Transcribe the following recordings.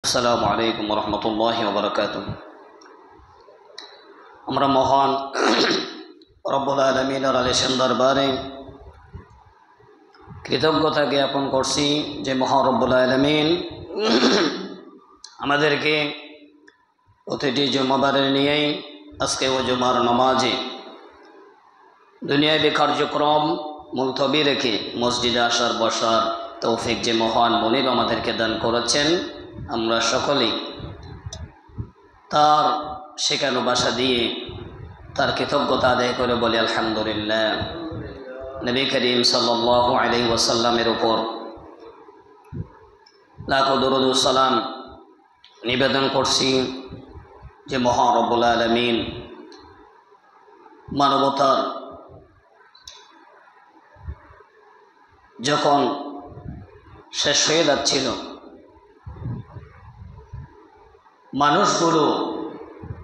আসসালামু আলাইকুম রহমতুল্লাহি ওয়া বারাকাতুহু। আমরা মহান রব্বুল আলামিনের আলিশান দরবারে কৃতজ্ঞতা জ্ঞাপন করছি যে মহান রব্বুল আলামিন আমাদেরকে প্রতিটি জুমাবারে নিয়েই আজকে ও জুমার নামাজে দুনিয়াবী কার্যক্রম মুলতবি রেখে মসজিদে আসার বসার তৌফিক যে মহান মনিব আমাদেরকে দান করেছেন, আমরা সকলেই তার শেখানো ভাষা দিয়ে তার কৃতজ্ঞতা আদায় করে বলি আলহামদুলিল্লাহ। নবী করিম সাল্লাল্লাহু আলাইহি ওয়াসাল্লামের উপর লাখো দরুদ ও সালাম নিবেদন করছি যে মহান রব্বুল আলামিন মানবতার যখন শেষ হয়ে যাচ্ছিল, মানুষগুলো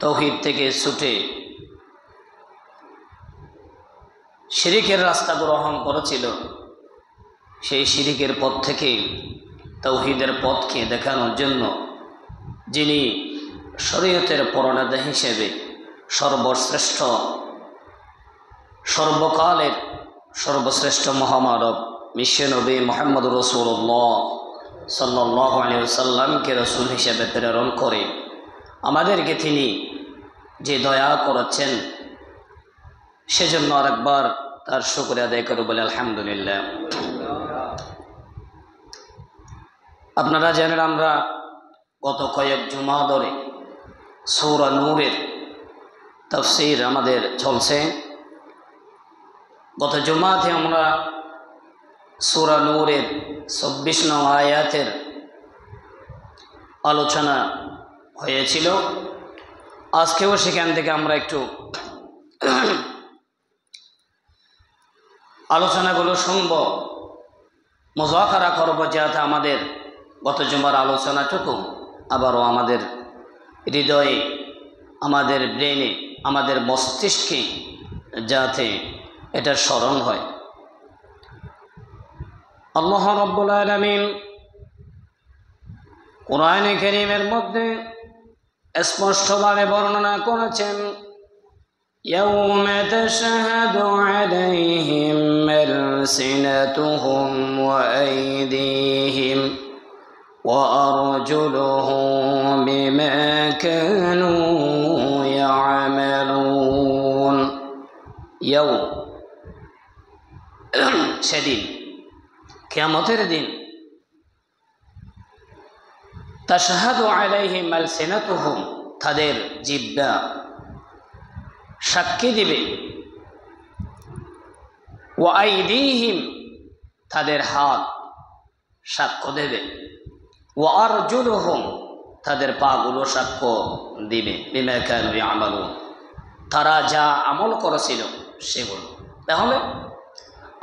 তৌহিদ থেকে ছুটে শিরিকের রাস্তা গ্রহণ করেছিল, সেই শিরিকের পথ থেকে তৌহিদের পথকে দেখানোর জন্য যিনি শরীয়তের পরণাদা হিসেবে সর্বশ্রেষ্ঠ সর্বকালের সর্বশ্রেষ্ঠ মহামানব বিশ্বনবী মুহাম্মদ রাসূলুল্লাহ সাল্লাল্লাহু আলাইহি ওয়াসাল্লামকে রাসূল হিসেবে প্রেরণ করে আমাদেরকে তিনি যে দয়া করেছেন, সেজন্য আরেকবার তার শুকরিয়া আদায় করে বলে আলহামদুলিল্লাহ। আপনারা জানেন, আমরা গত কয়েক জুমা ধরে সূরা নূরের তাফসীর আমাদের চলছে। গত জুমাতে আমরা সূরা নূরের ২৪ নং আয়াতের আলোচনা হয়েছিল। আজকেও সেখান থেকে আমরা একটু আলোচনাগুলো শুনব, মুযাকারা করব, যাতে আমাদের গত জুমার আলোচনাটুকু আবারও আমাদের হৃদয়ে, আমাদের ব্রেনে, আমাদের মস্তিষ্কে যাতে এটা স্মরণ হয়। আল্লাহ রাব্বুল আলামিন কোরআনে কারীমের মধ্যে স্পষ্টভাবে বর্ণনা করেছেন, ইয়াউমা তাশহাদু আলাইহিম আলসিনাতুহুম ওয়া আইদিহিম ওয়া আরজুলুহুম বিমা কানু ইয়ামালুন। ইয়াউম, সেদিন, কিয়ামতের দিন, তাশহাদু আলাইহিম আলসিনাতুহুম, তাদের জিহ্বা সাক্ষী দিবে, ওয়া আইদিহিম, তাদের হাত সাক্ষ্য দেবে, ওয়া আরজুলুহুম, তাদের পাগুলো সাক্ষ্য দিবে, বিমা কানু ইয়ামালুন, তারা যা আমল করেছিল সেগুলো। তাহলে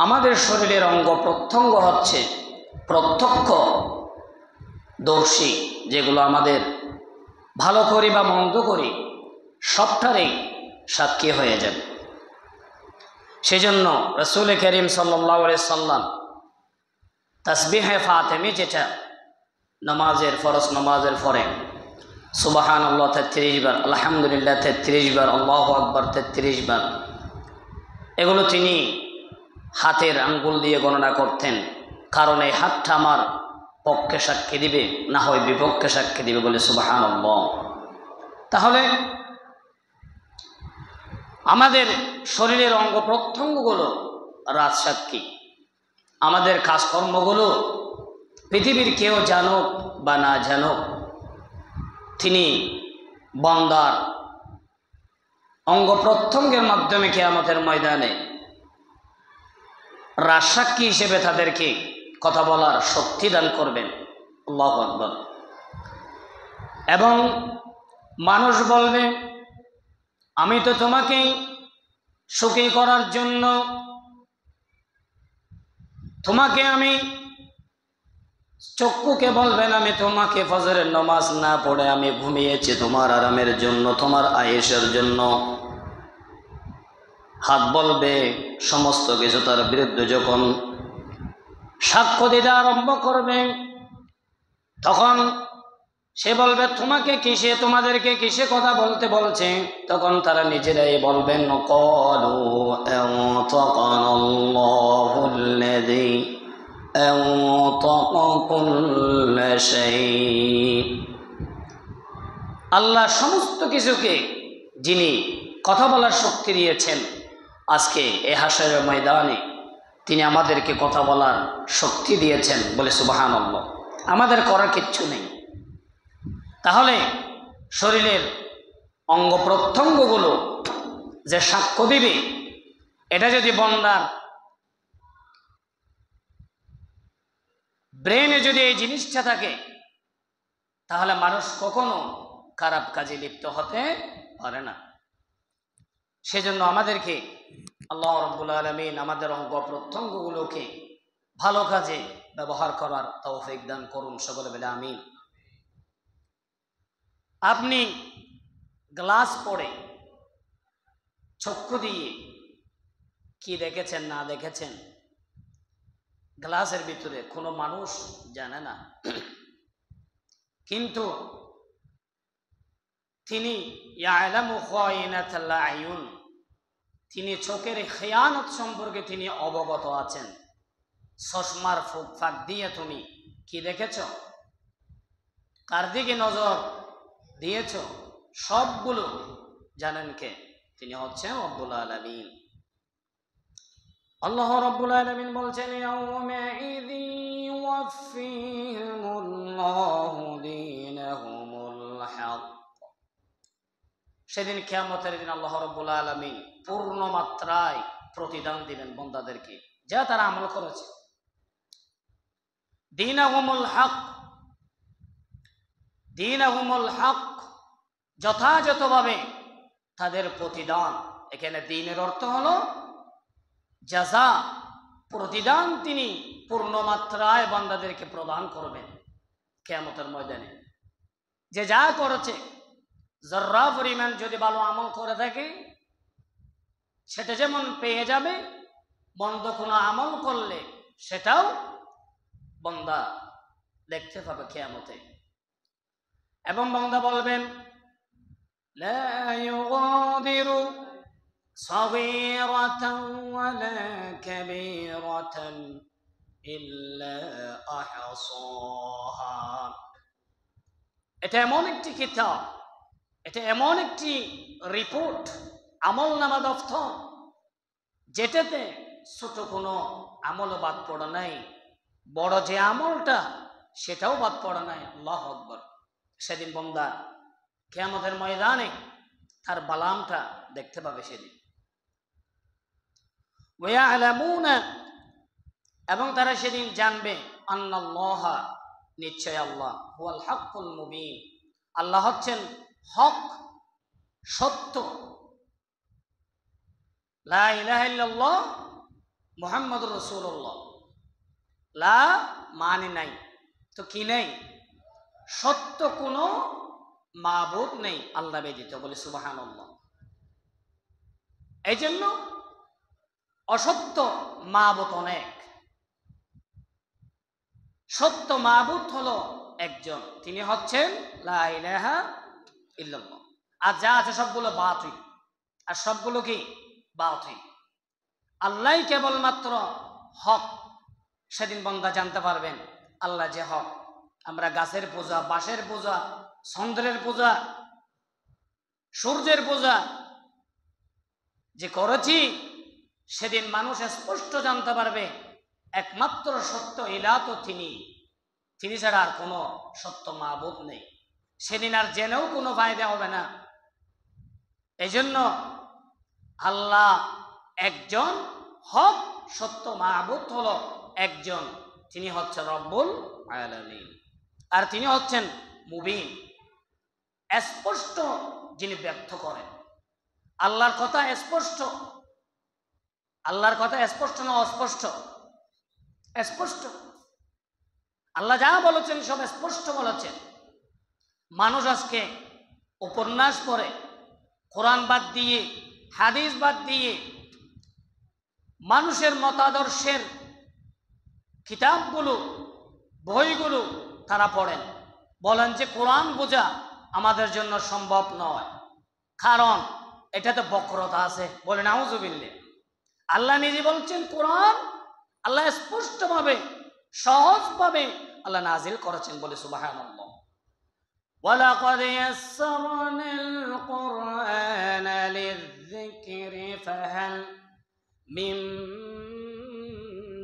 আমাদের শরীরের অঙ্গ প্রত্যঙ্গ হচ্ছে প্রত্যক্ষ দর্শী, যেগুলো আমাদের ভালো করি বা মন্দ করি সবটারই সাক্ষী হয়ে যাবে। সেজন্য রাসূল করিম সাল্লাল্লাহু আলাইহি সাল্লাম তাসবিহে ফাতেমি, যেটা নামাজের ফরজ নামাজের পরে সুবহানাল্লাহ 33 বার, আলহামদুলিল্লাহ 33 বার, আল্লাহু আকবার 33 বার, এগুলো তিনি হাতের আঙ্গুল দিয়ে গণনা করতেন, কারণ এই হাতটা আমার পক্ষে সাক্ষী দিবে, না হয় বিপক্ষে সাক্ষী দিবে বলে সুবহানাল্লাহ। তাহলে আমাদের শরীরের অঙ্গ প্রত্যঙ্গগুলো রাজসাক্ষী, আমাদের কাজকর্মগুলো পৃথিবীর কেউ জানুক বা না জানুক, তিনি বান্দার অঙ্গ প্রত্যঙ্গের মাধ্যমে কিয়ামতের ময়দানে রাজসাক্ষী হিসেবে তাদেরকে কথা বলার শক্তি দান করবেন। আল্লাহু আকবার। এবং মানুষ বলবে, আমি তো তোমাকে সুখী করার জন্য, তোমাকে আমি, চক্ষুকে বলবেন, আমি তোমাকে ফজরের নামাজ না পড়ে আমি ঘুমিয়েছি তোমার আরামের জন্য, তোমার আয়েশের জন্য। হাত বলবে, সমস্ত কিছু তার বিরুদ্ধে যখন সাক্ষ্য দিতে আরম্ভ করবে, তখন সে বলবে তোমাকে কিসে, তোমাদেরকে কিসে কথা বলতে বলছে? তখন তারা নিজেরাই বলবেন ক্বালু আনতাকানাল্লাহুল্লাযী আনতাকা কুল্লা শাই। আল্লাহ সমস্ত কিছুকে, যিনি কথা বলার শক্তি দিয়েছেন, আজকে এই হাশরের ময়দানে তিনি আমাদেরকে কথা বলার শক্তি দিয়েছেন বলে সুবহানাল্লাহ। আমাদের করার কিচ্ছু নেই। তাহলে শরীরের অঙ্গ প্রত্যঙ্গগুলো যে সাক্ষ্য দিবে, এটা যদি বান্দার ব্রেনে যদি এই জিনিসটা থাকে, তাহলে মানুষ কখনো খারাপ কাজে লিপ্ত হতে পারে না। সেজন্য আমাদেরকে আল্লাহ রাব্বুল আলামিন আমাদের অঙ্গ প্রত্যঙ্গগুলোকে ভালো কাজে ব্যবহার করার তৌফিক দান করুন, সকলে বলে আমিন। আপনি গ্লাস পড়ে চক্ষু দিয়ে কি দেখেছেন না দেখেছেন, গ্লাসের ভিতরে কোনো মানুষ জানে না, কিন্তু তিনি ইয়ালামু খায়িনাতাল আয়ুন, তিনি চোখের খেয়ানত সম্পর্কে তিনি অবগত আছেন। চশমার ফাঁক দিয়ে তুমি কি দেখেছ, কার দিকে নজর দিয়েছ, সবগুলো জানেন কে? তিনি হচ্ছেন রব্বুল আলামিন। আল্লাহ রব্বুল আলামিন বলছেন ইয়াউমাইযি ইউওয়াফফিহিমুল্লাহু দীনাহুমুল হক। সেদিন কিয়ামতের দিন আল্লাহ রব্বুল আলামিন পূর্ণ মাত্রায় প্রতিদান দিবেন বান্দাদেরকে, যা তারা আমল করেছে। দীনাহুমুল হক, দীনাহুমুল হক, যথাযথভাবে তাদের প্রতিদান। এখানে দ্বীনের অর্থ হলো জাযা, প্রতিদান তিনি পূর্ণ মাত্রায় বান্দাদেরকে প্রদান করবেন কিয়ামতের ময়দানে। যে যা করেছে, জর্রা পরিমাণ যদি ভালো আমল করে থাকে সেটা যেমন পেয়ে যাবে, মন্দ কোনো আমল করলে সেটাও বান্দা দেখতে পাবে কিয়ামতে। এবং বান্দা বলবেন লা ইউগাদিরু সাগীরাতান ওয়ালা কাবীরাতান ইল্লা আহসাহা। এটা এমন একটি কিতাব, এটা এমন একটি রিপোর্ট, আমলনামা দফতর, যেটাতে ছোট কোনো আমল বাদ পড়া নাই, বড় যে আমলটা সেটাও বাদ পড়া নাই। আল্লাহু আকবার। সেদিন বান্দা কিয়ামতের ময়দানে তার বালামটা দেখতে পাবে সেদিন। ওয়ায়ালামুনা, এবং তারা সেদিন জানবে আন্নাল্লাহা, নিশ্চয় আল্লাহ, হুয়াল হাক্কুল মুবিন, আল্লাহ হচ্ছেন হক, সত্য। লা ইলাহা ইল্লাল্লাহ মুহাম্মাদুর রাসূলুল্লাহ। লা মানে নাই, তো কি নেই? সত্য কোনো মাবুদ নেই আল্লাহ ব্যতীত, বলে সুবহানাল্লাহ। এই জন্য অসত্য মাবুদ অনেক, সত্য মাবুদ হলো একজন, তিনি হচ্ছেন লা ইলাহা ইল্লাল্লাহ। আর যা আছে সবগুলো বাতিল, আর সবগুলো কি বাতিল। আল্লাহ কেবলমাত্র হক। সেদিন বান্দা জানতে পারবেন আল্লাহ যে হক। আমরা গাছের পূজা, বাঁশের পূজা, চন্দ্রের পূজা, সূর্যের পূজা যে করেছি, সেদিন মানুষ স্পষ্ট জানতে পারবে একমাত্র সত্য ইলাহ তো তিনি, তিনি ছাড়া আর কোনো সত্য মাবুদ নেই। সেদিন আর জেনেও কোনো ফায়দা হবে না। এই জন্য আল্লাহ একজন, হক সত্য মাবুদ হলো একজন, তিনি হচ্ছেন রব্বুল আলামিন। আর তিনি হচ্ছেন মুবিন, স্পষ্ট, যিনি ব্যক্ত করেন। আল্লাহর কথা স্পষ্ট, আল্লাহর কথা স্পষ্ট না অস্পষ্ট? স্পষ্ট। আল্লাহ যা বলেছেন সব স্পষ্ট বলেছেন। মানুষ আজকে উপন্যাস পড়ে, কোরআন বাদ দিয়ে, হাদিস বাদ দিয়ে, মানুষের মতাদর্শের কিতাবগুলো, বইগুলো তারা পড়েন, বলেন যে কোরআন বোঝা আমাদের জন্য সম্ভব নয়, কারণ এটাতে বক্রতা আছে। বলেন আউযুবিল্লাহ। আল্লাহ নিজে বলছেন কোরআন আল্লাহ স্পষ্টভাবে সহজভাবে আল্লাহ নাজিল করেছেন, বলে সুবহানাল্লাহ। ওয়ালাকাদ ইয়াসসারনাল কুরআনা লিয-যিকরি ফাহাল মিন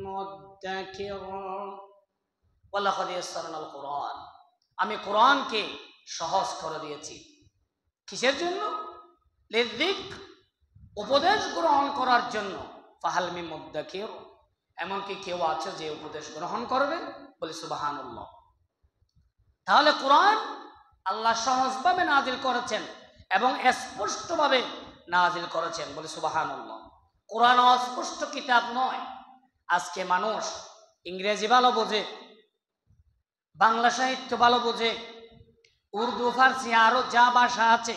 মুদ্দাকির। ওয়ালাকাদ ইয়াসসারনাল কুরআন, আমি কোরআনকে সহজ করে দিয়েছি। কিসের জন্য? লিয-যিকর, উপদেশ গ্রহণ করার জন্য। ফাহাল মিন মুদ্দাকির, এমনকি কেউ আছে যে উপদেশ গ্রহণ করবে? বলে সুবহানাল্লাহ। তাহলে কোরআন আল্লাহ সহজভাবে নাজিল করেছেন এবং স্পষ্টভাবে নাজিল করেছেন, বলে সুবহানাল্লাহ। কোরআন অস্পষ্ট কিতাব নয়। আজকে মানুষ ইংরেজি ভালো বোঝে, বাংলা সাহিত্য ভালো বোঝে, উর্দু, ফার্সি, আরো যা ভাষা আছে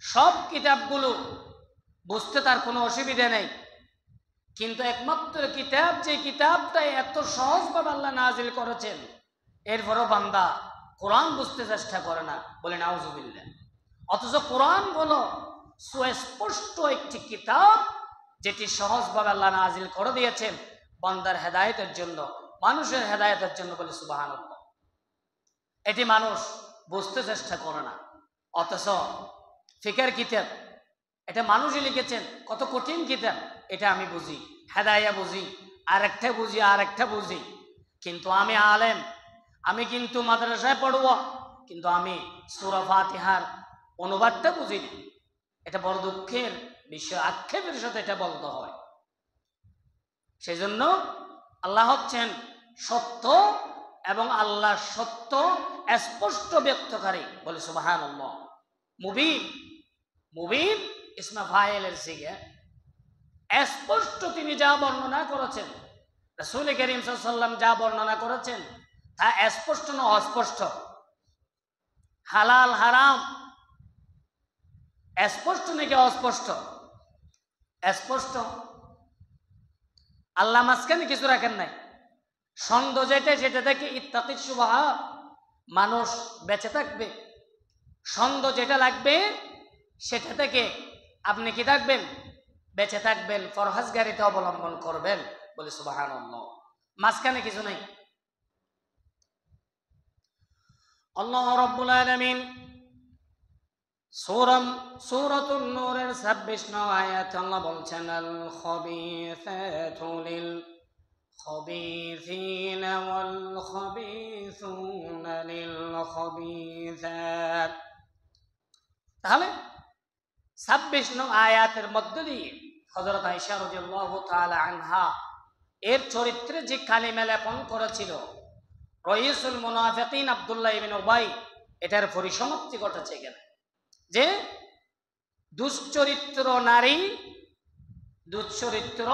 সব কিতাবগুলো বুঝতে তার কোনো অসুবিধা নেই, কিন্তু একমাত্র কিতাব, যে কিতাবটা এত সহজভাবে আল্লাহ নাজিল করেছেন, এরপরও বান্দা কোরআন বুঝতে চেষ্টা করে না। বলে নাউযুবিল্লাহ। অথচ কোরআন হলো সুস্পষ্ট একটি কিতাব, যেটি সহজভাবে আল্লাহ নাজিল করে দিয়েছেন বান্দার হেদায়েতের জন্য, মানুষের হেদায়েতের জন্য, বলে সুবহানাল্লাহ। এটি মানুষ বুঝতে চেষ্টা করে না। অথচ ফিকার কিতাব, এটা মানুষই লিখেছেন, কত কঠিন কিতাব, এটা আমি বুঝি, হেদায়া বুঝি, আরেকটা বুঝি, আরেকটা বুঝি, কিন্তু আমি আলেম, আমি কিন্তু মাদ্রাসায় পড়ব, কিন্তু আমি সূরা ফাতিহার অনুবাদটা বুঝি না। এটা বড় দুঃখের বিষয়, আক্ষেপের সাথে এটা বলতে হয়। সেই জন্য আল্লাহ হচ্ছেন সত্য এবং আল্লাহ সত্য স্পষ্ট ব্যক্তকারী, বলে সুবহানাল্লাহ। মুবিন, মুবিন ইসমে ফাইলের সিগে স্পষ্ট তিনি যা বর্ণনা করেছেন, রাসূল করিম সাল্লাল্লাহু আলাইহি ওয়াসাল্লাম যা বর্ণনা করেছেন তা স্পষ্ট না অস্পষ্ট? হালাল হারাম স্পষ্ট নাকি অস্পষ্ট? স্পষ্ট। আল্লাহ মাঝখানে কিছু রাখেন নাই। সন্দেহ যেটা, সেটা থেকে ইত্তাকিস শুবহাত, মানুষ বেঁচে থাকবে। সন্দেহ যেটা লাগবে সেটা থেকে আপনি কি থাকবেন? বেঁচে থাকবেন, ফরহাজগারিতা অবলম্বন করবেন, বলে সুবহানাল্লাহ। মাঝখানে কিছু নেই। আল্লাহ রাব্বুল আলামিন সূরাতুন নূরের 26 নং আয়াতে আল্লাহ বলছেন, আল খাবিসাতু লিল খাবিসিনা ওয়াল খাবিসুনা লিল খাবিসাত। তাহলে 26 নং আয়াতের মধ্য দিয়ে হযরত আয়েশা রাদিয়াল্লাহু তাআলা আনহা এর চরিত্রে যে কালিমা লেপন করেছিল রাইসুল মুনাফিকিন আব্দুল্লাহ ইবনে উবাই, এটার পরিসমাপ্তি ঘটেছে এখানে, যে দুশ্চরিত্র নারী, দুশ্চরিত্র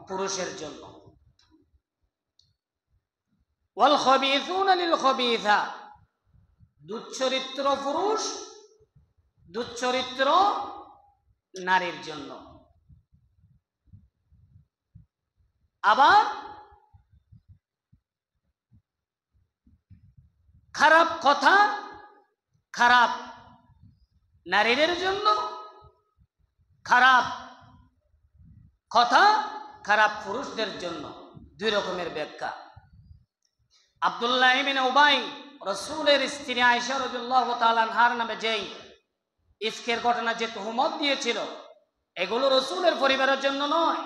পুরুষের জন্য। ওয়াল খাবিসুনা লিল খাবিসাত, দুশ্চরিত্র পুরুষ, দুশ্চরিত্র নারীর জন্য। আবার খারাপ কথা খারাপ নারীদের জন্য, খারাপ কথা খারাপ পুরুষদের জন্য। দুই রকমের ব্যাখ্যা। আব্দুল্লাহ ইবনে উবাই রাসূলের স্ত্রী আয়েশা রাদিয়াল্লাহু তাআলা আনহার নামে যেই ইফকের ঘটনা, যে তুহমত দিয়েছিল, এগুলো রাসূলের পরিবারের জন্য নয়,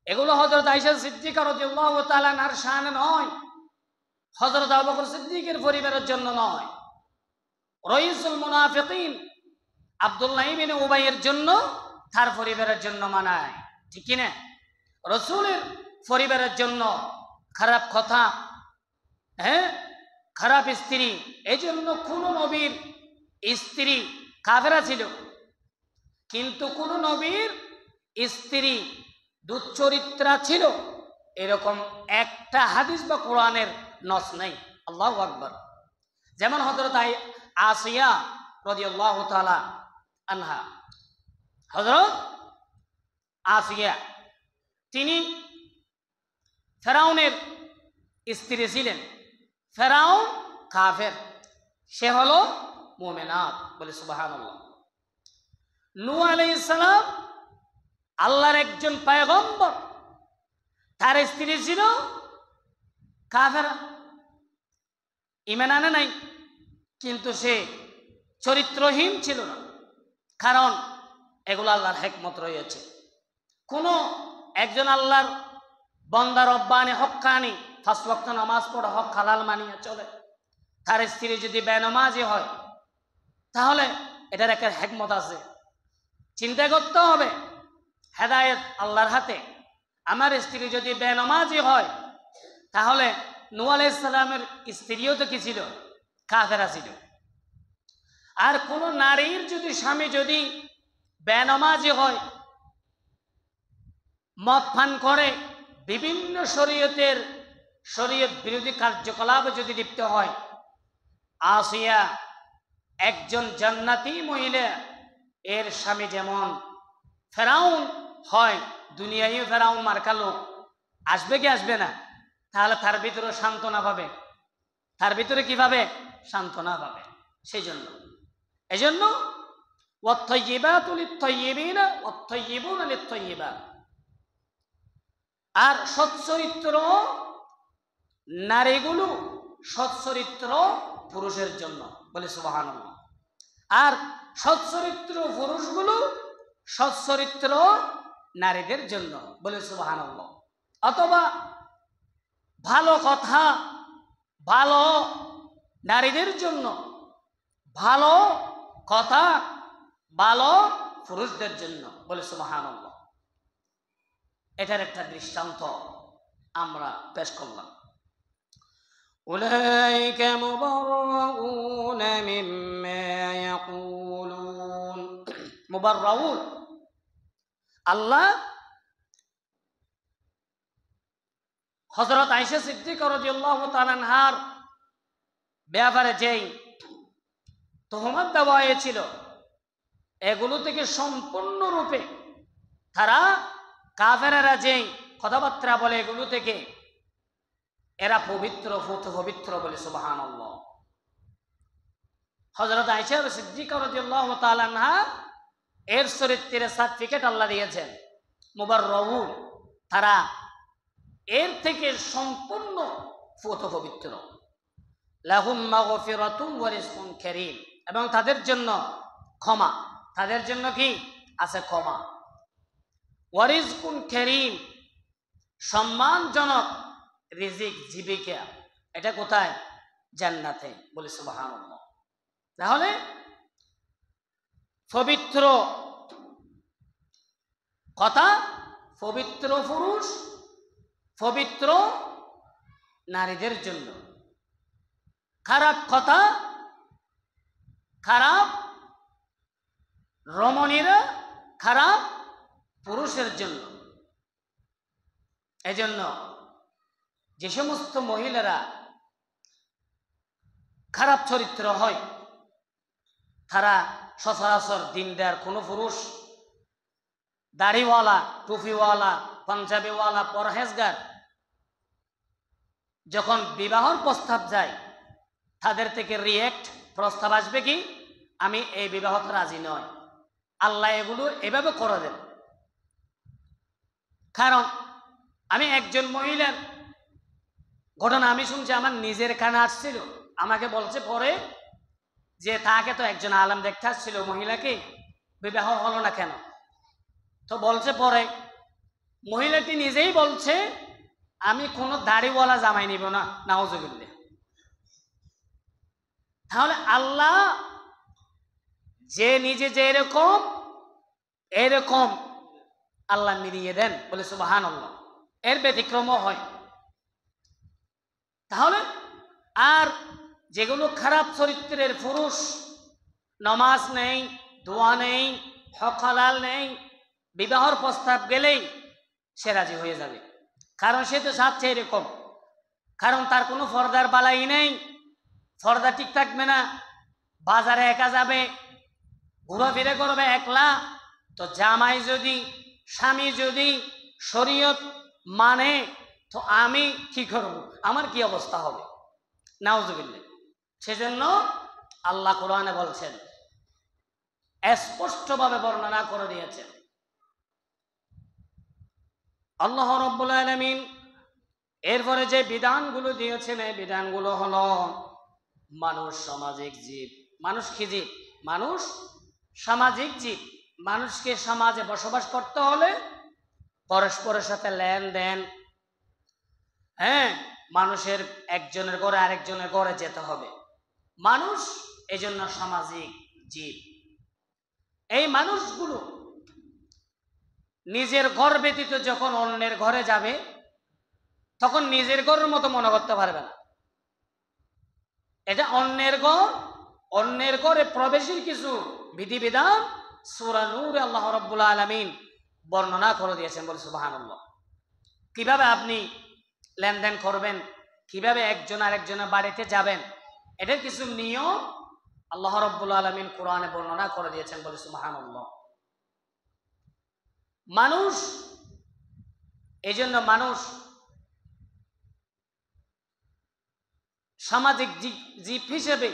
এগুলো হযরত আয়েশা সিদ্দিকা রাদিয়াল্লাহু তাআলা আনহার শানে নয়, হযরত আবু বকর সিদ্দিকের পরিবারের জন্য নয়, রাইসুল মুনাফিকিন আব্দুল্লাহ ইবনে উবাইয়ের জন্য, তার পরিবারের জন্য মানায়, ঠিক কি না? রাসূলের পরিবারের জন্য খারাপ কথা, খারাপ স্ত্রী, এই জন্য কোন নবীর স্ত্রী কাফেরা ছিল, কিন্তু কোন নবীর স্ত্রী দুশ্চরিত্রা ছিল, এরকম একটা হাদিস বা কোরআনের নস নেই। আল্লাহু আকবার। যেমন হযরত আসিয়া রাদিয়াল্লাহু তাআলা আনহা, হযরত আসিয়া তিনি ফেরাউনের স্ত্রী ছিলেন। ফেরাউন কাফের, সে হলো মুমিনাত। বলে সুবহানাল্লাহ। নূহ আলাইহিস সালাম আল্লাহর একজন পয়গম্বর, তার স্ত্রী ছিল কাফেরা, ঈমান আনে নাই, কিন্তু সে চরিত্রহীন ছিল না, কারণ এগুলো আল্লাহর হিকমত রয়েছে। কোনো একজন আল্লাহর বান্দা রব্বানি হক্কানি 5 ওয়াক্ত নামাজ পড়ে হক হালাল মানিয়ে চলে, তার স্ত্রী যদি বেনামাজি হয় তাহলে এটার একটা হিকমত আছে। চিন্তা করতে হবে, হেদায়েত আল্লাহর হাতে। আমার স্ত্রী যদি বেনামাজি হয় তাহলে নূহ আলাইহিস সালামের স্ত্রীও তো কি ছিল? কাফেরা ছিল। আর কোন নারীর যদি স্বামী যদি বেনামাজি হয়, মদ পান করে, বিভিন্ন শরীয়ত বিরোধী কার্যকলাপে যদি লিপ্ত হয়, আসিয়া একজন জান্নাতি মহিলা, এর স্বামী যেমন ফেরাউন হয়, দুনিয়ায় ফেরাউন মার্কা লোক, আসবে কি আসবে না? তাহলে তার ভিতরে সান্ত্বনা পাবে, তার ভিতরে কিভাবে সান্ত্বনা পাবে। সেই জন্য এজন্য ওয়াত-তাইয়্যিবাতু লিত-তাইয়্যিবিনা ওয়াত-তাইয়্যিবুনা লিত-তাইয়্যিবাত। আর সচ্চরিত্র নারীগুলো সচ্চরিত্র পুরুষের জন্য। বলে সুবহানাল্লাহ। আর সচ্চরিত্র পুরুষগুলো সচ্চরিত্র নারীদের জন্য। বলে সুবহানাল্লাহ। অথবা ভালো কথা ভালো নারীদের জন্য, ভালো কথা ভালো পুরুষদের জন্য। বলে সুবহানাল্লাহ। এটার একটা দৃষ্টান্ত আমরা পেশ করলাম। উলাইকা মুবাররাউনা মিম্মা ইয়াকুলুন। মুবাররাউন, আল্লাহ হযরত আয়েশা সিদ্দিকা রাদিয়াল্লাহু তাআলা আনহার ব্যাপারে যেই তোহমত দেওয়া হয়েছিল, এগুলো থেকে সম্পূর্ণরূপে তারা কাফেরেরা যেই কথাবার্তা বলে, এগুলো থেকে এরা পবিত্র পবিত্র। বলে সুবহানাল্লাহ। হযরত আয়েশা সিদ্দিকা রাদিয়াল্লাহু তাআলা আনহা এর চরিত্রের সার্টিফিকেট আল্লাহ দিয়েছেন, মুবাররাউন, তারা এর থেকে সম্পূর্ণ পবিত্র। লাহুম মাগফিরাতুন ওয়া রিজকুন কারীম, এবং তাদের জন্য ক্ষমা, তাদের জন্য কি আছে? ক্ষমা। ওয়া রিজকুন কারীম, সম্মানজনক রিজিক, জীবিকা। এটা কোথায়? জান্নাতে। বলে সুবহানাল্লাহ। তাহলে পবিত্র কথা, পবিত্র পুরুষ, পবিত্র নারীদের জন্য। খারাপ কথা, খারাপ রমণীরা, খারাপ পুরুষের জন্য। এজন্য যে সমস্ত মহিলারা খারাপ চরিত্র হয়, তারা সচরাচর দিনদার কোনো পুরুষ, দাড়িওয়ালা, টুপিওয়ালা, পাঞ্জাবিওয়ালা, পরহেজগার, যখন বিবাহর প্রস্তাব যায়, তাদের থেকে প্রস্তাব আসবে কি? আমি এই বিবাহতে রাজি নয়। আল্লাহ এগুলো এভাবে করে দেন। কারণ আমি একজন মহিলার ঘটনা আমি শুনছি, আমার নিজের কানে আসছিল। আমাকে বলছে পরে যে তাকে তো একজন আলেম দেখতে আসছিল, মহিলাকে বিবাহ হলো না কেন? তো বলছে পরে মহিলাটি নিজেই বলছে, আমি কোনো দাড়িওয়ালা জামাই নিব না। নাউজুবিল্লাহ। তাহলে আল্লাহ যে নিজে যে এরকম আল্লাহ মিলিয়ে দেন। বলে সুবহানাল্লাহ। এর ব্যতিক্রমও হয়। তাহলে আর যেগুলো খারাপ চরিত্রের পুরুষ, নামাজ নেই, দোয়া নেই, হক হালাল নেই, বিবাহর প্রস্তাব গেলেই সে রাজি হয়ে যাবে। কারণ সে তো চাচ্ছে এরকম, কারণ তার কোনো পর্দার বালাই নেই, পর্দা ঠিক থাকবে না, বাজারে একা যাবে, ঘোরাফেরা করবে একলা। তো জামাই যদি, স্বামী যদি শরীয়ত মানে, তো আমি কি করব? আমার কি অবস্থা হবে? নাউজুবিল্লাহ। সেজন্য আল্লাহ কোরআনে বলছেন, স্পষ্টভাবে বর্ণনা করে দিয়েছেন। আল্লাহ রাব্বুল আলামিন এরপরে যে বিধানগুলো দিয়েছেন, এই বিধানগুলো হলো মানুষ সামাজিক জীব। মানুষ কি জীব? মানুষ সামাজিক জীব। মানুষকে সমাজে বসবাস করতে হলে পরস্পরের সাথে লেনদেন, মানুষের একজনের ঘরে আরেকজনের ঘরে যেতে হবে। মানুষ এজন্য সামাজিক জীব। এই মানুষগুলো নিজের ঘর ব্যতীত যখন অন্যের ঘরে যাবে, তখন নিজের ঘরের মতো মনে করতে পারবে না। এটা অন্যের ঘর, অন্যের ঘরে প্রবেশের কিছু বিধিবিধান সূরা নূরে আল্লাহ রাব্বুল আলামিন বর্ণনা করে দিয়েছেন। বলে সুবহানাল্লাহ। কিভাবে আপনি লেনদেন করবেন, কিভাবে একজন আরেকজনের বাড়িতে যাবেন, এটার কিছু নিয়ম আল্লাহ রাব্বুল আলামিন কোরআনে বর্ণনা করে দিয়েছেন। বলে সুবহানাল্লাহ। মানুষ এজন্য মানুষ সামাজিক জীব হিসেবে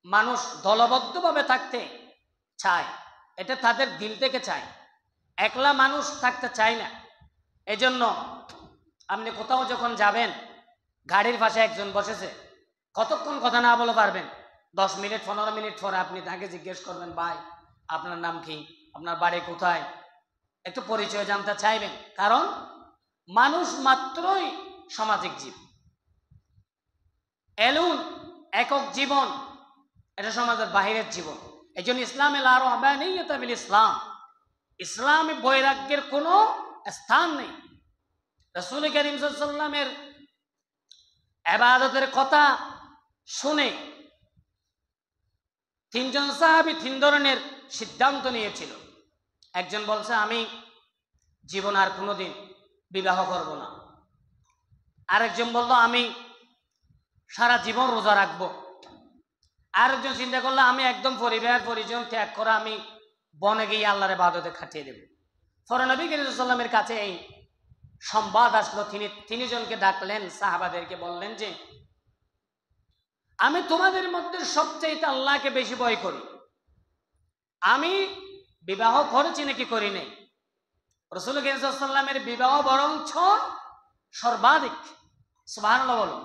মানুষ দলবদ্ধভাবে থাকতে চায়, এটা তাদের দিল থেকে চায়। একলা মানুষ থাকতে চায় না। এজন্য আপনি কোথাও যখন যাবেন, গাড়ির পাশে একজন বসেছে, কতক্ষণ কথা না বলে পারবেন? 10 মিনিট 15 মিনিট পরে আপনি তাকে জিজ্ঞেস করবেন, ভাই আপনার নাম কি, আপনার বাড়ি কোথায়, একটু পরিচয় জানতে চাইবেন। কারণ মানুষ মাত্রই সামাজিক জীব। এলুন একক জীবন, এটা সমাজের বাহিরের জীবন। এই জন্য ইসলামে লা রাহবানিয়াতা বিল ইসলাম, ইসলামে বৈরাগ্যের কোনো স্থান নেই। রাসূল কারীম সাল্লাল্লাহু আলাইহি ওয়াসাল্লামের ইবাদতের কথা শুনে 3 জন সাহাবী 3 ধরনের সিদ্ধান্ত নিয়েছিল। একজন বলছে, আমি জীবন আর কোনোদিন বিবাহ করব না। আরেকজন বলল, আমি সারা জীবন রোজা রাখবো। আরেকজন চিন্তা করলো, আমি একদম পরিবার পরিজন ত্যাগ করে আমি বনে গিয়ে আল্লাহর ইবাদতে খাটিয়ে দেব। পরে নবী করিম সাল্লাল্লাহু আলাইহি ওয়াসাল্লামের কাছে এই সংবাদ আসলো। তিনি জনকে ডাকলেন, সাহাবাদেরকে বললেন যে, আমি তোমাদের মধ্যে সবচেয়ে আল্লাহকে বেশি ভয় করি। আমি বিবাহ করেছি নাকি করি নাই? রাসূল করিম সাল্লাল্লাহু আলাইহি ওয়াসাল্লামের বিবাহ বরঞ্চ সর্বাধিক। সুবহানাল্লাহ বলুন।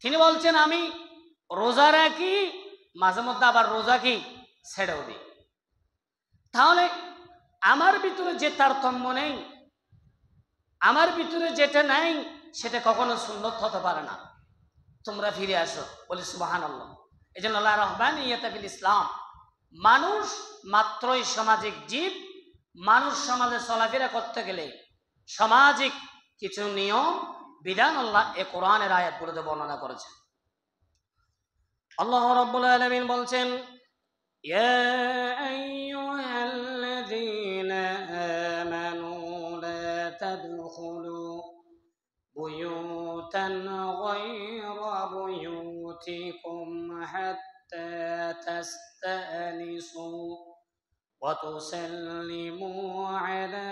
তিনি বলছেন, আমি রোজা রাখি, মাঝে মধ্যে আবার রোজা কি ছেড়েও দিই। তাহলে আমার ভিতরে যে তারতম্য নেই, আমার ভিতরে যেটা নাই, সেটা কখনো সুন্নত হতে পারে না। তোমরা ফিরে আসো। বলি সুবহানাল্লাহ। এই জন্য লা রাহবানিয়াতা বিল ইসলাম, মানুষ মাত্রই সামাজিক জীব। মানুষ সমাজে চলাফেরা করতে গেলে সামাজিক কিছু নিয়ম বিধান আল্লাহ এ কোরআনের আয়াতগুলোতে বর্ণনা করেছেন। আল্লাহ রাব্বুল আলামিন বলছেন, ইয়া আইয়ুহাল্লাযীনা আমানু লা তাদখুলু বুয়ুতান গায়রা বুয়ুতিকুম হাত্তা তাস্তানিসু ওয়া তুসাল্লিমু আলা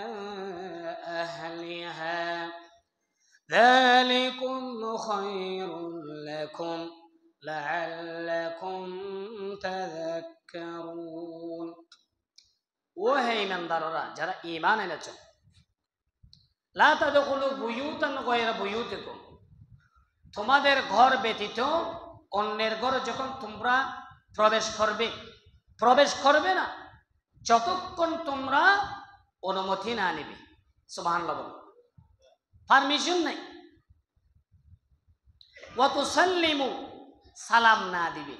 আহলিহা যালিকুম খায়রুল লাকুম লাআল্লাকুম তাযাক্কারুন। ও হে ঈমানদাররা, যারা ঈমান এনেছো, লা তাদখুলু বুয়ুতান গায়রা বুয়ুতিকুম, তোমাদের ঘর ব্যতীত অন্যের ঘরে যখন তোমরা প্রবেশ করবে না যতক্ষণ তোমরা অনুমতি না নেবে। সুবহানাল্লাহ বলো, পারমিশন নাই। ওয়া তুসাল্লিমু, সালাম না দিবে,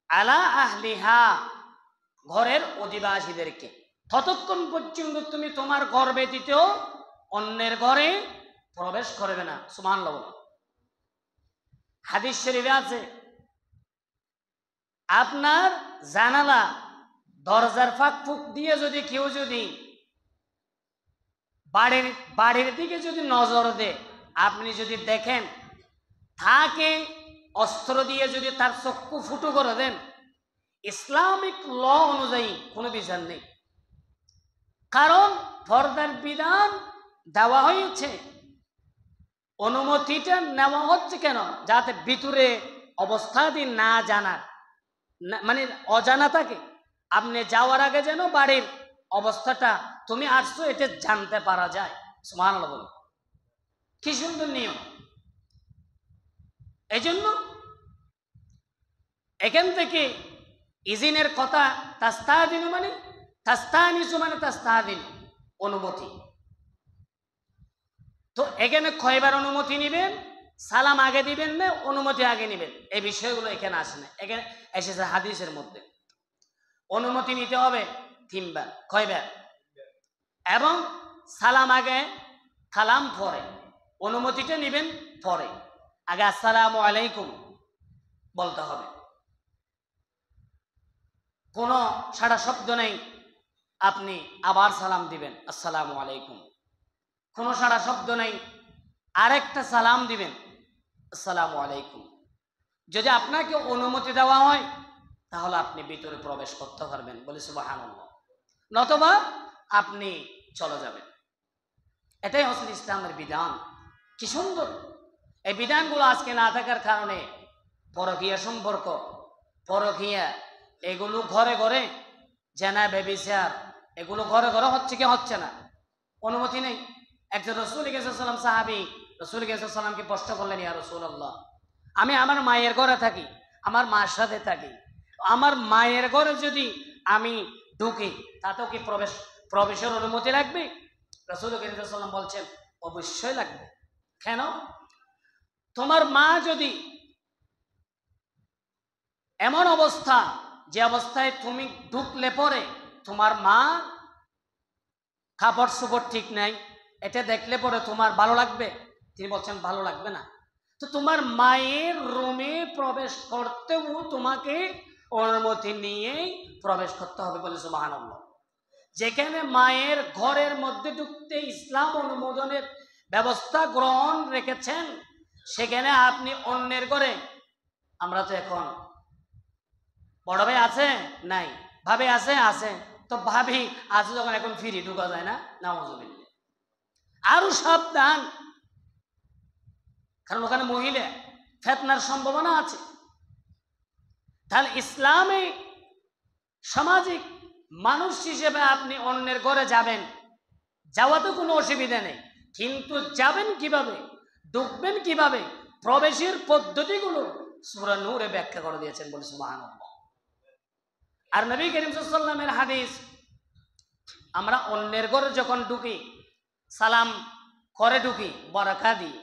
আলা আহলিহা, ঘরের অধিবাসীদেরকে। ততক্ষণ পর্যন্ত তুমি তোমার ঘর ব্যতীত অন্যের ঘরে প্রবেশ করবে না। সুবহানাল্লাহ। হাদিস শরীফে আছে, আপনার জানালা দরজার ফাঁক ফুক দিয়ে যদি কেউ যদি বাড়ির দিকে যদি নজর দেয়, আপনি যদি দেখেন তাকে অস্ত্র দিয়ে যদি তার চক্ষু ফুটো করে দেন, ইসলামিক ল অনুযায়ী কোনো বিচার নেই। কারণ পর্দার বিধান দেওয়া হয়েছে অনুমতিটা নেওয়া হচ্ছে কেন? যাতে ভিতরে অবস্থাদি না জানার মানে অজানা থাকে, আপনি যাওয়ার আগে যেন বাড়ির অবস্থাটা তুমি আসছো এটা জানতে পারা যায়। সুবহানাল্লাহ বলুন, কি সুন্দর নিয়ম। এই জন্য এখান থেকে ইজিনের কথা, তাস্তাদিনু মানে তাস্তানিসু মানে তাস্তাদিনু অনুমতি। তো এখানে কয়বার অনুমতি নেবেন, সালাম আগে দিবেন না অনুমতি আগে নেবেন, এই বিষয়গুলো এখানে আসে না। এখানে এসেছে হাদিসের মধ্যে অনুমতি নিতে হবে 3 বার। কয়বার? এবং সালাম আগে, কালাম পরে, অনুমতিটা নেবেন পরে। আগে আসসালামু আলাইকুম বলতে হবে, কোনো সারা শব্দ নেই, আপনি আবার সালাম দিবেন আসসালামু আলাইকুম। কোনো সারা শব্দ নেই, আরেকটা সালাম দিবেন আসসালামু আলাইকুম। যদি আপনাকে অনুমতি দেওয়া হয় তাহলে আপনি ভিতরে প্রবেশ করতে পারবেন, বলে সুবহানাল্লাহ, নতবা আপনি চলে যাবেন। এটাই হচ্ছে ইসলামের বিধান। কি সুন্দর এই বিধানগুলো আজকে না থাকার কারণে পরকীয়া সম্পর্ক, পরকীয়া এগুলো ঘরে ঘরে, জেনা ব্যভিচার এগুলো ঘরে ঘরে হচ্ছে কি হচ্ছে না, অনুমতি নেই। একজন রাসূল সাল্লাল্লাহু সাহাবী রাসূল সাল্লামকে প্রশ্ন করলেন, ইয়া রাসূলুল্লাহ, আমি আমার মায়ের ঘরে থাকি, আমার মার সাথে থাকি, আমার মায়ের ঘরে যদি আমি ঢুকি তাতেও কি প্রবেশের অনুমতি লাগবে? রাসূল সাল্লাম বলছেন, অবশ্যই লাগবে। কেন? তোমার মা যদি এমন অবস্থা, যে অবস্থায় তুমি ঢুকলে পরে তোমার মা কাপড় চোপড় ঠিক নাই, এটা দেখলে পরে তোমার ভালো লাগবে? তিনি বলছেন ভালো লাগবে না। তো তোমার মায়ের রুমে প্রবেশ করতেও তোমাকে অনুমতি নিয়েই প্রবেশ করতে হবে, বলে সুবহানাল্লাহ। যেখানে মায়ের ঘরের মধ্যে ঢুকতে ইসলাম অনুমোদনের ব্যবস্থা গ্রহণ রেখেছেন, সেখানে আপনি অন্যের ঘরে, আমরা তো এখন বড় ভাই আছে নাই, ভাবি আছে আছে, তো ভাবি আছে যখন এখন ফিরি ঢুকা যায় না, নাউযুবিল্লাহ। আরো সাবধান, কারণ ওখানে মহিলা ফিতনার সম্ভাবনা আছে। তাহলে ইসলামে সামাজিক মানুষ হিসেবে আপনি অন্যের ঘরে যাবেন, যাওয়াতে কোনো অসুবিধা নেই, কিন্তু যাবেন কিভাবে, ঢুকবেন কিভাবে, প্রবেশের পদ্ধতিগুলো সূরা নূরে ব্যাখ্যা করে দিয়েছেন, বলে সুবহানাল্লাহ। আর নবী করিম সাল্লাল্লাহু আলাইহি ওয়াসাল্লামের হাদিস, আমরা অন্যের ঘরে যখন ঢুকি সালাম করে ঢুকি বরাকা দিয়ে,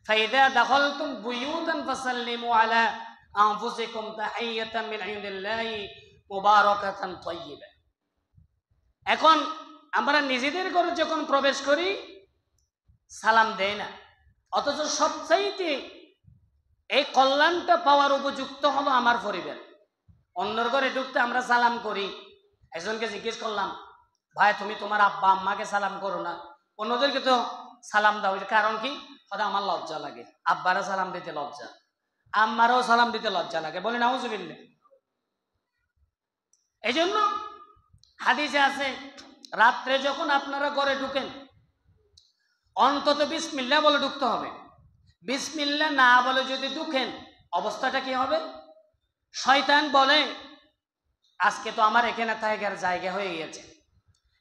ফাইদা দাখালতুম বুয়ুতান ফাসাল্লিমু আলা আনফুসিকুম তাহিয়াতাম মিন ইনদিল্লাহি মুবারাকাতান তাইয়্যিবা। এখন আমরা নিজেদের ঘরে যখন প্রবেশ করি সালাম দেই না, অথচ সবচাইতে এই কল্যাণটা পাওয়ার উপযুক্ত হলো আমার পরিবার। অন্যর ঘরে ঢুকতে আমরা সালাম করি, একজনকে জিজ্ঞেস করলাম, ভাই তুমি তোমার আব্বা আম্মাকে সালাম করো না, অন্যদেরকে তো সালাম দাও, কারণ কি? হয়তো আমার লজ্জা লাগে, আব্বারা সালাম দিতে লজ্জা, আম্মারও সালাম দিতে লজ্জা লাগে, বলে নাউযুবিল্লাহ। এই জন্য হাদিসে আছে, রাত্রে যখন আপনারা ঘরে ঢুকেন অন্তত বিসমিল্লাহ বলে ঢুকতে হবে। বিসমিল্লাহ না বলে যদি ঢুকেন অবস্থাটা কি হবে? শয়তান বলে আজকে তো আমার এখানে থাকার জায়গা হয়ে গেছে,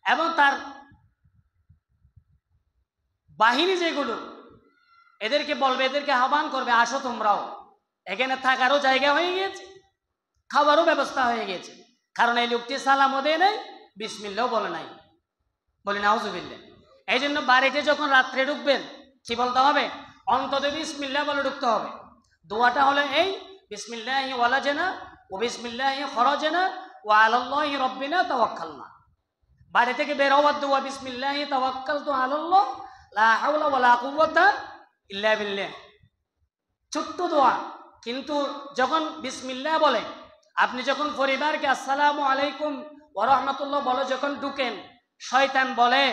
এবং তার বাহিনী যেগুলো এদেরকে বলবে, এদেরকে আহ্বান করবে, আসো তোমরাও, এখানে থাকারও জায়গা হয়ে গিয়েছে, খাবারও ব্যবস্থা হয়ে গেছে। কারণ এই লোকটি সালামও দেয় নাই, বিসমিল্লাহ বলে নাই, বলি নাউযুবিল্লাহ। এই জন্য বাড়িতে যখন রাত্রে ঢুকবেন কি বলতে হবে? অন্তত বিসমিল্লাহ বলে ঢুকতে হবে। দোয়াটা হলো এই, বিসমিল্লাহি ওয়ালাজনা ও বিসমিল্লাহি খরাজনা ওয়া আলাল্লাহি রাব্বিনা তাওয়াক্কালনা। বাড়ি থেকে বের হওয়ার দোয়া বিসমিল্লাহি তাওয়াক্কালতু আলাল্লাহ লা হাওলা ওয়ালা কুওয়াতা ইল্লা বিল্লাহ, ছোট্ট দোয়া, কিন্তু যখন বিসমিল্লাহ বলে, আপনি যখন পরিবারকে আসসালামু আলাইকুম ওয়া রাহমাতুল্লাহ বলে যখন ঢুকেন, শয়তান বলে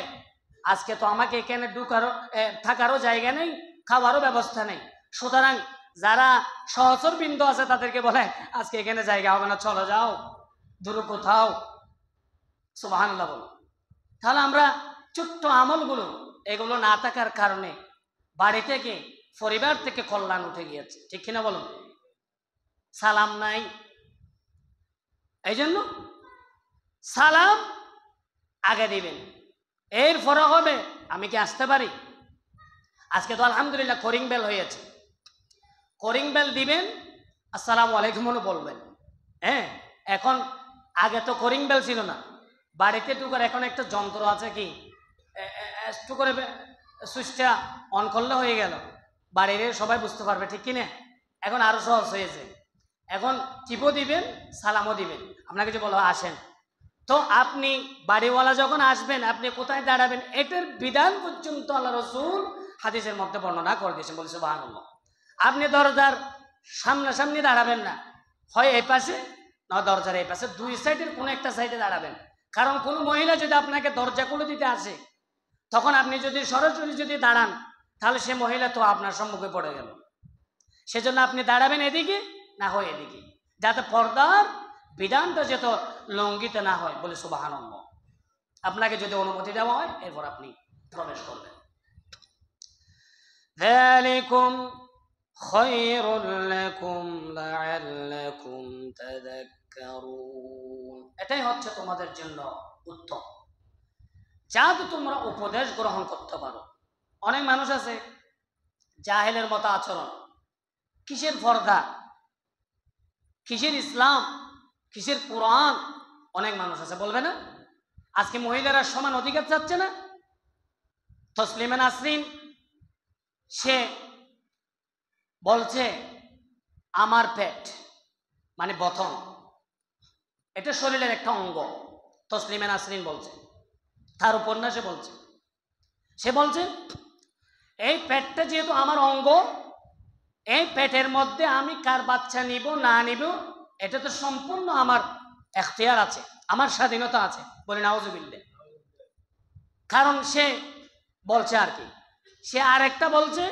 আজকে তো আমাকে এখানে থাকারও জায়গা নেই, খাওয়ারও ব্যবস্থা নেই, সুতরাং যারা সহচর বিন্দু আছে তাদেরকে বলে আজকে এখানে জায়গা হবে না, চলে যাও দূরে কোথাও। সুবহানাল্লাহ বলো। তাহলে আমরা ছোট্ট আমলগুলো এগুলো না থাকার কারণে বাড়ি থেকে পরিবার থেকে কল্যাণ উঠে গিয়েছে, ঠিক কিনা বলুন? সালাম নাই, এই জন্য সালাম আগে দিবেন, এরপরে হবে আমি কি আসতে পারি। আজকে তো আলহামদুলিল্লাহ করিং বেল হয়েছে, করিং বেল দিবেন, আসসালামু আলাইকুম বলবেন। হ্যাঁ, এখন আগে তো করিং বেল ছিল না, বাড়িতে ঢুকার এখন একটা যন্ত্র আছে, কি একটু করে সুইচটা অন করলে হয়ে গেল, বাড়ির সবাই বুঝতে পারবে, ঠিক কিনা? এখন আরো সহজ হয়েছে, এখন টিপও দিবেন, সালামও দিবেন। আপনাকে যে বলো আসেন, তো আপনি বাড়িওয়ালা যখন আসবেন আপনি কোথায় দাঁড়াবেন এটার বিধান পর্যন্ত আল্লাহ রাসূল হাদিসের মধ্যে বর্ণনা করে দিয়েছেন, বলি সুবহানাল্লাহ। আপনি দরজার সামনাসামনি দাঁড়াবেন না, হয় এই পাশে না দরজার এই পাশে, দুই সাইডের কোনো একটা সাইডে দাঁড়াবেন। কারণ কোনো মহিলা যদি আপনাকে দরজা খুলে দিতে আসে, তখন আপনি যদি সরাসরি যদি দাঁড়ান, তাহলে সে মহিলা তো আপনার সম্মুখে পড়ে গেল। সেজন্য আপনি দাঁড়াবেন এদিকে না হয় এদিকে, যাতে পর্দার বিধানটা যত লঙ্ঘিত না হয়, বলে সুবহানাল্লাহ। আপনাকে যদি অনুমতি দেওয়া হয় এরপর আপনি প্রবেশ করবেন। যালিকুম খায়রুল লাকুম লাআল্লাকুম তাযাক্কারুন, এটাই হচ্ছে তোমাদের জন্য উত্তম, যাতে তোমরা উপদেশ গ্রহণ করতে পারো। অনেক মানুষ আছে জাহেলের মতো আচরণ, কিসের পর্দা, কিসের ইসলাম, কিসের কোরআন, অনেক মানুষ আছে বলবে না। আজকে মহিলারা সমান অধিকার চাচ্ছে না। তসলিমা নাসরিন সে বলছে আমার পেট মানে বথন, এটা শরীরের একটা অঙ্গ। তসলিমা নাসরিন বলছে, তার উপন্যাসে বলছে, সে বলছে এই পেটটা যেহেতু আমার অঙ্গ, এই পেটের মধ্যে আমি কার বাচ্চা নিব না নিব এটা তো সম্পূর্ণ আমার এখতিয়ার আছে, আমার স্বাধীনতা আছে, বলি নাউজুবিল্লাহ। কারণ সে বলছে আর কি, সে আরেকটা বলছে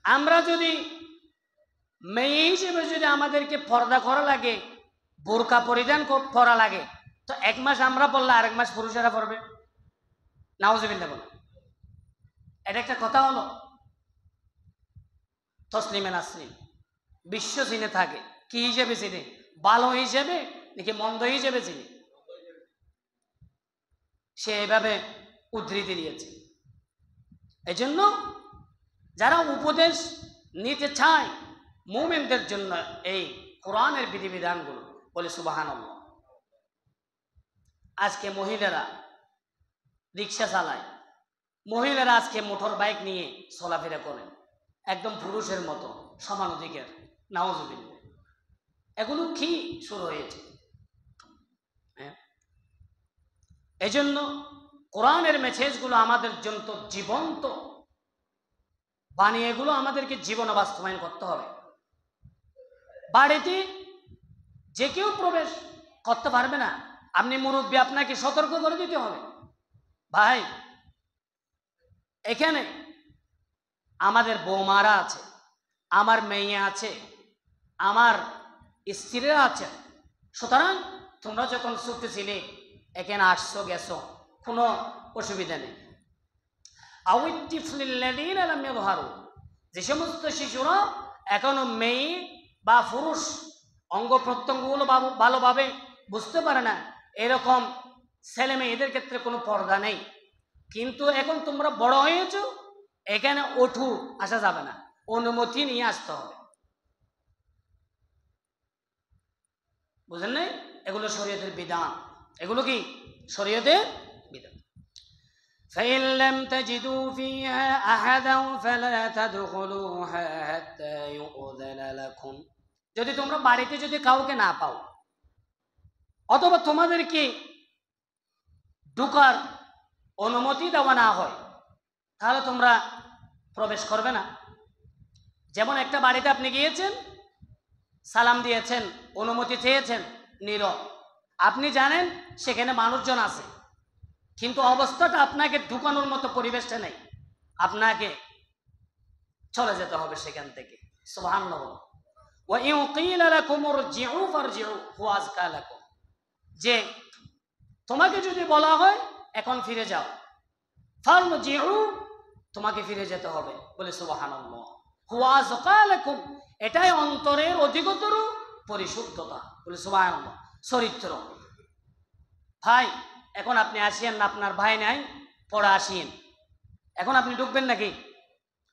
আমরা যদি মেয়ে হিসেবে যদি আমাদেরকে পর্দা করা লাগে, বোরকা পরিধান করা লাগে, তো এক মাস আমরা পড়লে আরেক মাস পুরুষেরা পড়বে, নাউজুবিল্লাহ বলে। এটা একটা কথা হলো? তসলিমা নাসরিন বিশ্ব চিনে থাকে, কি হিসেবে চিনে? ভালো হিসেবে নাকি মন্দ হিসেবে চিনে? সে এভাবে উদ্ধৃতি দিয়েছে। এই জন্য যারা উপদেশ নিতে চায় মুমিনদের জন্য এই কোরআনের বিধিবিধানগুলো, বলে সুবহানাল্লাহ। আজকে মহিলারা রিক্সা চালায়, মহিলারা আজকে মোটর বাইক নিয়ে চলাফেরা করেন একদম পুরুষের মতো, সমান অধিকার, নাউজুবিল্লাহ। এগুলো কি শুরু হয়েছে? এই জন্য কোরআনের মেসেজগুলো আমাদের জন্য জীবন্ত বানিয়ে এগুলো আমাদেরকে জীবনে বাস্তবায়ন করতে হবে। বাড়িতে যে কেউ প্রবেশ করতে পারবে না, আপনি মুরব্বী, আপনাকে সতর্ক করে দিতে হবে, ভাই এখানে আমাদের বৌমারা আছে, আমার মেয়ে আছে, আমার স্ত্রীরা আছে, সুতরাং তোমরা যখন ছুটে ছিলে এখানে আসছো গেছো, কোনো অসুবিধা নেই। যে সমস্ত শিশুরা এখনো মেয়ে বা পুরুষ অঙ্গ প্রত্যঙ্গগুলো ভালোভাবে বুঝতে পারে না, এরকম ছেলে মেয়েদের ক্ষেত্রে কোনো পর্দা নেই। কিন্তু এখন তোমরা বড় হয়েছ, এখানে ওঠু আসা যাবে না, অনুমতি নিয়ে আসতে হবে, বুঝলেন নাই? এগুলো শরীয়তের বিধান, এগুলো কি শরীয়তের বিধান। فإن لم تجدوا فيها أحدا فلا تدخلوها حتى يؤذن لكم, যদি তোমরা বাড়িতে যদি কাউকে না পাও অথবা তোমাদেরকে ঢোকার অনুমতি দেওয়া না হয়, তাহলে তোমরা প্রবেশ করবে না। যেমন একটা বাড়িতে আপনি গিয়েছেন, সালাম দিয়েছেন, অনুমতি চেয়েছেন, নীরব, আপনি জানেন সেখানে মানুষজন আছে, কিন্তু অবস্থাটা আপনাকে ঢুকানোর মতো পরিবেশটা নেই, আপনাকে চলে যেতে হবে সেখান থেকে। সুবহানাল্লাহ। ওয়া ইন কিলা লাকুম ইরজিউ ফারজিউ হুয়া আযকা লাকুম, যে তোমাকে যদি বলা হয় এখন ফিরে যাও, ফারজিউ, তোমাকে ফিরে যেতে হবে, বলে সুবহানাল্লাহ। হুয়া যাকালাকুম, এটাই অন্তরের অধিকতর পরিশুদ্ধতা। বলে সুবহানাল্লাহ, চরিত্র। ভাই এখন আপনি আসিয়েন না, আপনার ভাই নাই, পড়া আসিয়েন। এখন আপনি ঢুকবেন নাকি?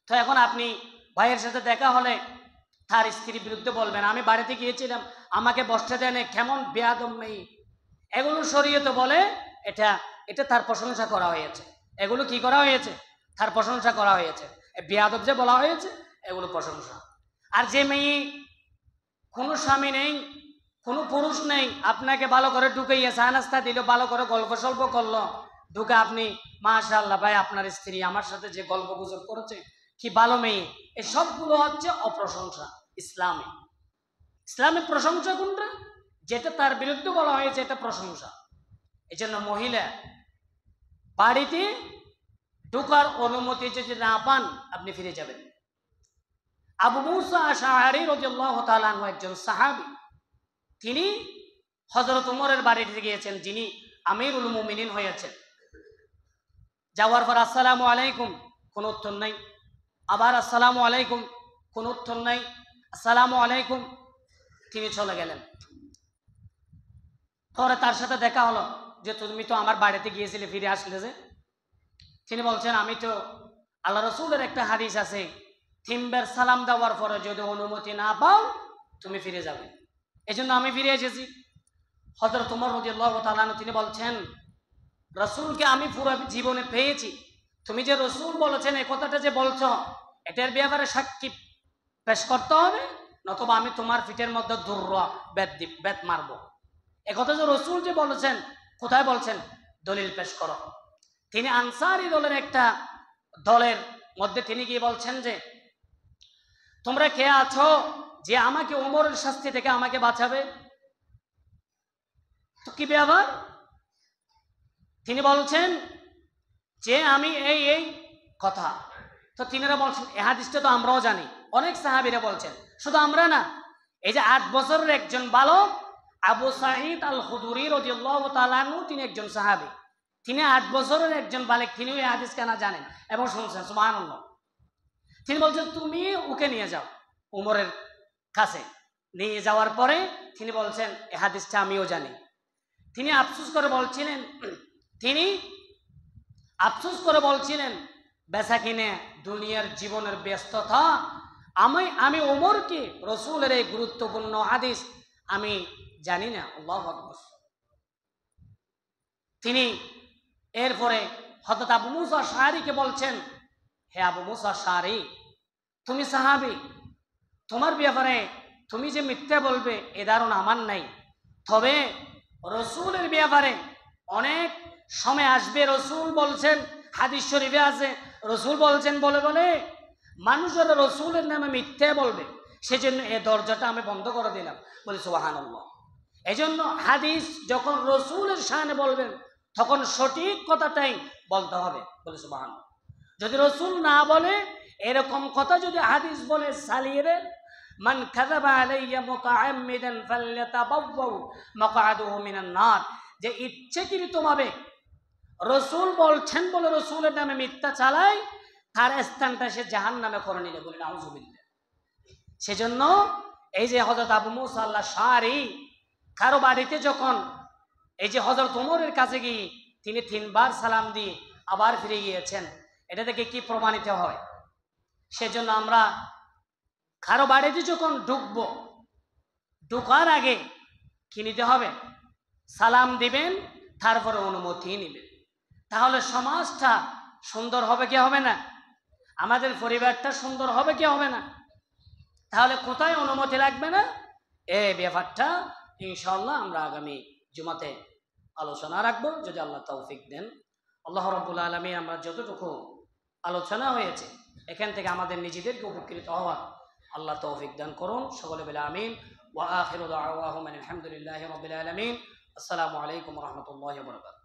তো এখন আপনি ভাইয়ের সাথে দেখা হলে তার স্ত্রীর বিরুদ্ধে বলবেন, আমি বাড়িতে গিয়েছিলাম, আমাকে বসতে দেন, কেমন বেয়াদব মেয়ে। এগুলো শরীয়তে বলে এটা এটা তার প্রশংসা করা হয়েছে। এগুলো কি করা হয়েছে? তার প্রশংসা করা হয়েছে। বেয়াদব যে বলা হয়েছে এগুলো প্রশংসা। আর যে মেয়ে কোনো স্বামী নেই, কোনো পুরুষ নেই, আপনাকে ভালো করে ঢুকাইয়া চা নাস্তা দিল, ভালো করে গল্প সল্প করলো, ঢুকে আপনি মাশাআল্লাহ ভাই আপনার স্ত্রী আমার সাথে যে গল্প গুজব করেছে কি ভালো মেয়ে, এই সবগুলো হচ্ছে অপ্রশংসা। ইসলামে প্রশংসা কোনটা? যেটা তার বিরুদ্ধে বলা হয়েছে এটা প্রশংসা। এই জন্য মহিলা বাড়িতে ঢোকার অনুমতি যদি না পান আপনি ফিরে যাবেন। আবু মুসা আশআরী রাদিয়াল্লাহু তাআলা আনহু একজন সাহাবী, তিনি হযরত ওমরের বাড়িতে গিয়েছেন, যিনি আমিরুল মুমিনিন হয়েছেন। যাওয়ার পর আসসালামু আলাইকুম, কোনো উত্তর নাই। আবার আসসালামু আলাইকুম, কোনো উত্তর নাই। আসসালামু আলাইকুম, তিনি চলে গেলেন। পরে তার সাথে দেখা হলো যে তুমি তো আমার বাড়িতে গিয়েছিলে, ফিরে আসলে যে? তিনি বলছেন, আমি তো আল্লাহ রসুলের একটা হাদিস আছে, তিনবার সালাম দেওয়ার পরে যদি অনুমতি না পাও তুমি ফিরে যাবে, এজন্য আমি ফিরে এসেছি। হযরত ওমর রাদিয়াল্লাহু তাআলা আনহু তিনি বলছেন, রসুলকে আমি পুরো জীবনে পেয়েছি, তুমি যে রসুল বলেছেন এই কথাটা যে বলছ, এটার ব্যাপারে সাক্ষী পেশ করতে হবে, নতুবা আমি তোমার পিঠের মধ্যে বেত মারবো। একথা যে রসুল যে বলেছেন, কোথায় বলছেন? দলিল পেশ করো। তিনি আনসারী দলের একটা দলের মধ্যে তিনি গিয়ে বলছেন যে তোমরা কে আছো যে আমাকে ওমরের শাস্তি থেকে আমাকে বাঁচাবে? তো কি ব্যাপার? তিনি বলছেন যে আমি এই এই কথা। তো তিনারা বলছেন এ হাদিসটা তো আমরাও জানি, অনেক সাহাবীরা বলছেন, শুধু আমরা না, এই যে 8 বছরের একজন বালক আবু সাঈদ আল খুদরি রাদিয়াল্লাহু তাআলা আনহু, তিনি একজন সাহাবী, তিনি 8 বছরের একজন বালক, তিনিও এই হাদিস কেনা জানেন এবং শুনছেন। সুবহানাল্লাহ। তিনি বলছেন তুমি ওকে নিয়ে যাও ওমরের কাছে। নিয়ে যাওয়ার পরে তিনি বলছেন এই হাদিসটা আমিও জানি। তিনি আফসোস করে বলছিলেন বেচা কিনে দুনিয়ার জীবনের ব্যস্ততা, আমি ওমরকে রসুলের এই গুরুত্বপূর্ণ হাদিস আমি জানি না। আল্লাহু আকবার। তিনি এরপরে হযরত আবু মুসা আশআরীকে বলছেন, হে আবু মুসা আশআরী, তুমি সাহাবী, তোমার ব্যাপারে তুমি যে মিথ্যা বলবে এ ধারণা আমার নাই, তবে রসুলের ব্যাপারে অনেক সময় আসবে, রসুল বলছেন, হাদিস শরীফে আছে, রসুল বলছেন বলে বলে মানুষেরা রসুলের নামে মিথ্যা বলবে, সেজন্য এই দরজাটা আমি বন্ধ করে দিলাম। বলি সুবহানাল্লাহ। এজন্য হাদিস যখন রসুলের শানে বলবেন তখন সঠিক কথাটাই বলতে হবে। বলি সুবহানাল্লাহ। যদি রসুল না বলে এরকম কথা যদি হাদিস বলে চালিয়ে দেন, মান কাযাবা আলাইয়া মুতাআম্মিদান ফালইয়াতাবাওয়া মাকআদুহু মিনান নার, যে ইচ্ছাকৃতভাবে রসুল বলছেন বলে রসুলের নামে মিথ্যা চালায়, তার স্থানটা সে জাহান্নামে করে নিলে। বলে নাউযুবিল্লাহ। সেজন্য এই যে হযরত আবু মুসা আশআরী কারো বাড়িতে যখন এই যে হযরত ওমরের কাছে গিয়ে তিনি 3 বার সালাম দিয়ে আবার ফিরে গিয়েছেন, এটা থেকে কি প্রমাণিত হয়? সেজন্য আমরা কারো বাড়িতে যখন ঢুকবো, ঢুকার আগে কি নিতে হবে? সালাম দিবেন, তারপরে অনুমতি নেবেন। তাহলে সমাজটা সুন্দর হবে কি হবে না? আমাদের পরিবারটা সুন্দর হবে কি হবে না? তাহলে কোথায় অনুমতি লাগবে না, এই ব্যাপারটা ইনশাআল্লাহ আমরা আগামী জুমাতে আলোচনা রাখবো, যদি আল্লাহ তৌফিক দেন। আল্লাহ রাব্বুল আলামিন আমরা যতটুকু আলোচনা হয়েছে এখান থেকে আমাদের নিজেদেরকে উপকৃত হওয়ার আল্লাহ তৌফিক দান করুন। সকলে বলে আমিন। ওয়া আখিরু দাওয়াহুম আলহামদুলিল্লাহি রাব্বিল আলামিন। আসসালামু আলাইকুম ওয়া রাহমাতুল্লাহি ওয়া বারাকাতুহু।